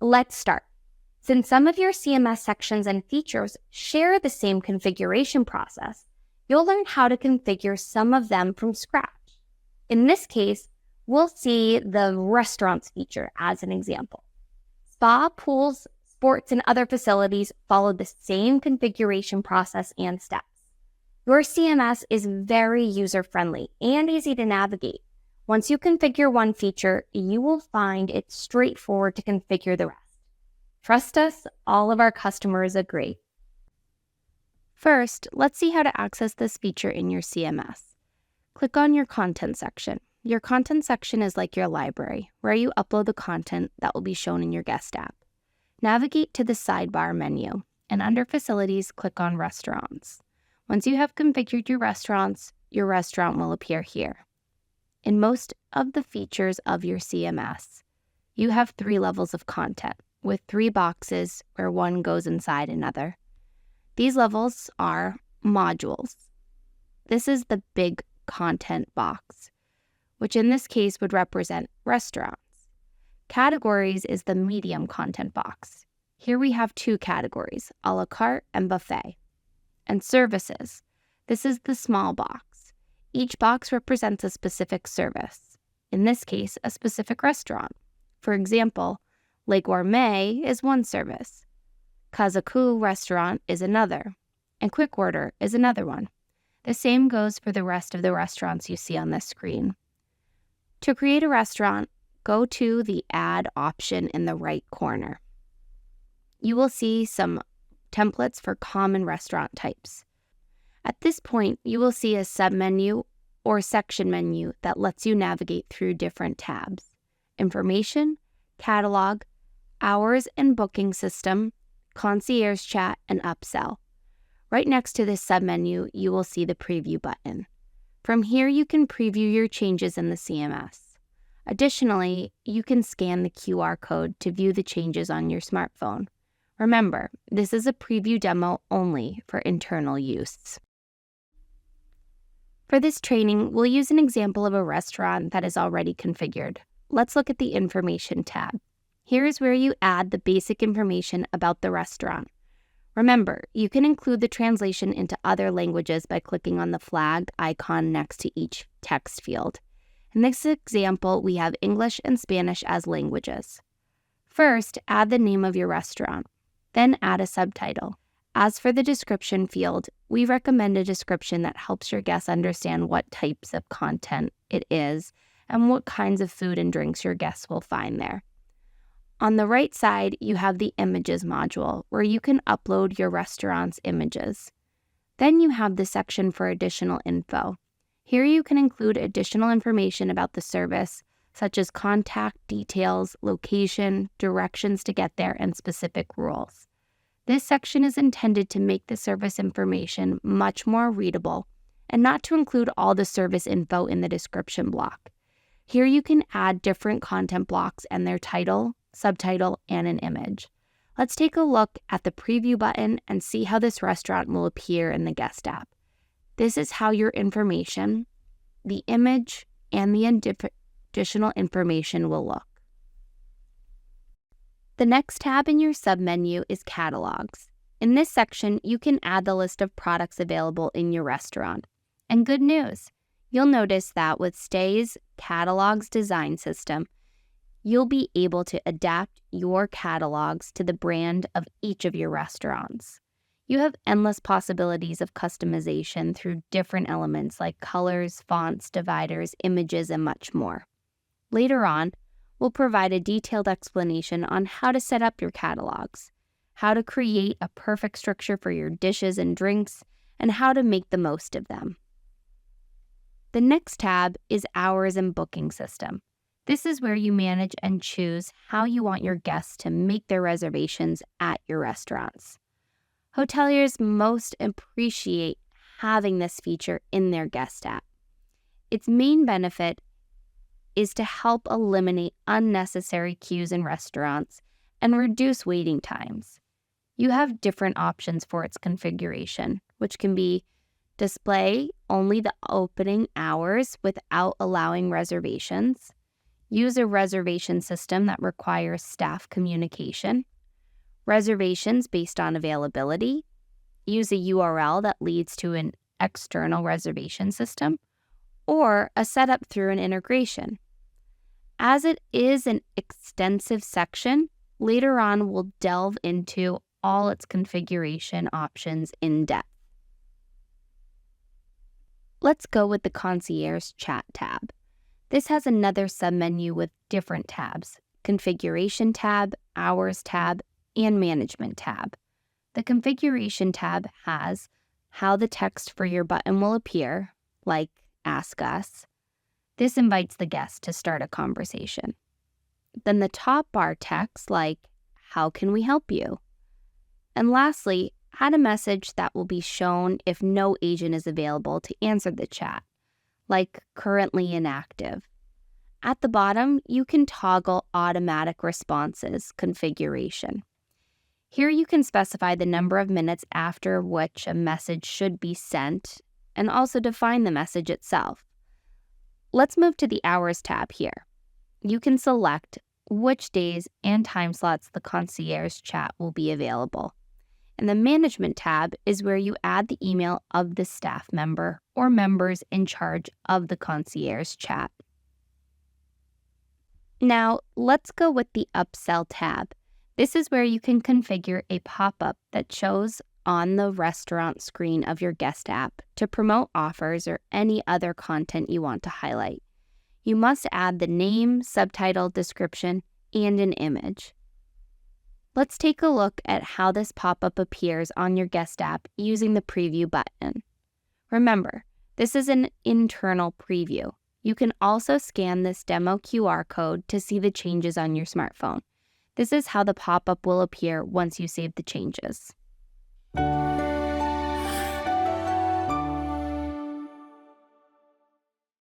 Let's start. Since some of your CMS sections and features share the same configuration process, you'll learn how to configure some of them from scratch. In this case, we'll see the restaurants feature as an example. Spa, pools, sports, and other facilities follow the same configuration process and steps. Your CMS is very user-friendly and easy to navigate. Once you configure one feature, you will find it straightforward to configure the rest. Trust us, all of our customers agree. First, let's see how to access this feature in your CMS. Click on your content section. Your content section is like your library, where you upload the content that will be shown in your guest app. Navigate to the sidebar menu, and under Facilities, click on Restaurants. Once you have configured your restaurant will appear here. In most of the features of your CMS, you have 3 levels of content, with 3 boxes where one goes inside another. These levels are modules. This is the big content box, which in this case would represent restaurants. Categories is the medium content box. Here we have 2 categories, a la carte and buffet. And services. This is the small box. Each box represents a specific service. In this case, a specific restaurant. For example, Le Gourmet is one service. Kazaku restaurant is another. And Quick Order is another one. The same goes for the rest of the restaurants you see on this screen. To create a restaurant, go to the Add option in the right corner. You will see some templates for common restaurant types. At this point, you will see a submenu or section menu that lets you navigate through different tabs: Information, Catalog, Hours and Booking System, Concierge Chat, and Upsell. Right next to this submenu, you will see the Preview button. From here, you can preview your changes in the CMS. Additionally, you can scan the QR code to view the changes on your smartphone. Remember, this is a preview demo only for internal use. For this training, we'll use an example of a restaurant that is already configured. Let's look at the Information tab. Here is where you add the basic information about the restaurant. Remember, you can include the translation into other languages by clicking on the flag icon next to each text field. In this example, we have English and Spanish as languages. First, add the name of your restaurant. Then add a subtitle. As for the description field, we recommend a description that helps your guests understand what types of content it is and what kinds of food and drinks your guests will find there. On the right side, you have the Images module, where you can upload your restaurant's images. Then you have the section for additional info. Here you can include additional information about the service, such as contact details, location, directions to get there, and specific rules. This section is intended to make the service information much more readable and not to include all the service info in the description block. Here you can add different content blocks and their title, subtitle, and an image. Let's take a look at the Preview button and see how this restaurant will appear in the guest app. This is how your information, the image, and the additional information will look. The next tab in your submenu is Catalogs. In this section, you can add the list of products available in your restaurant. And good news, you'll notice that with Stay's Catalogs design system, you'll be able to adapt your catalogs to the brand of each of your restaurants. You have endless possibilities of customization through different elements like colors, fonts, dividers, images, and much more. Later on, we'll provide a detailed explanation on how to set up your catalogs, how to create a perfect structure for your dishes and drinks, and how to make the most of them. The next tab is Hours and Booking System. This is where you manage and choose how you want your guests to make their reservations at your restaurants. Hoteliers most appreciate having this feature in their guest app. Its main benefit is to help eliminate unnecessary queues in restaurants and reduce waiting times. You have different options for its configuration, which can be display only the opening hours without allowing reservations. Use a reservation system that requires staff communication. Reservations based on availability. Use a URL that leads to an external reservation system, or a setup through an integration. As it is an extensive section, later on we'll delve into all its configuration options in depth. Let's go with the Concierge Chat tab. This has another submenu with different tabs: Configuration tab, Hours tab, and Management tab. The Configuration tab has how the text for your button will appear, like Ask Us. This invites the guest to start a conversation. Then the top bar text like, How can we help you? And lastly, add a message that will be shown if no agent is available to answer the chat, like currently inactive. At the bottom, you can toggle automatic responses configuration. Here you can specify the number of minutes after which a message should be sent and also define the message itself. Let's move to the Hours tab here. You can select which days and time slots the concierge chat will be available. And the Management tab is where you add the email of the staff member or members in charge of the concierge chat. Now, let's go with the Upsell tab. This is where you can configure a pop-up that shows on the restaurant screen of your guest app to promote offers or any other content you want to highlight. You must add the name, subtitle, description, and an image. Let's take a look at how this pop-up appears on your guest app using the preview button. Remember, this is an internal preview. You can also scan this demo QR code to see the changes on your smartphone. This is how the pop-up will appear once you save the changes.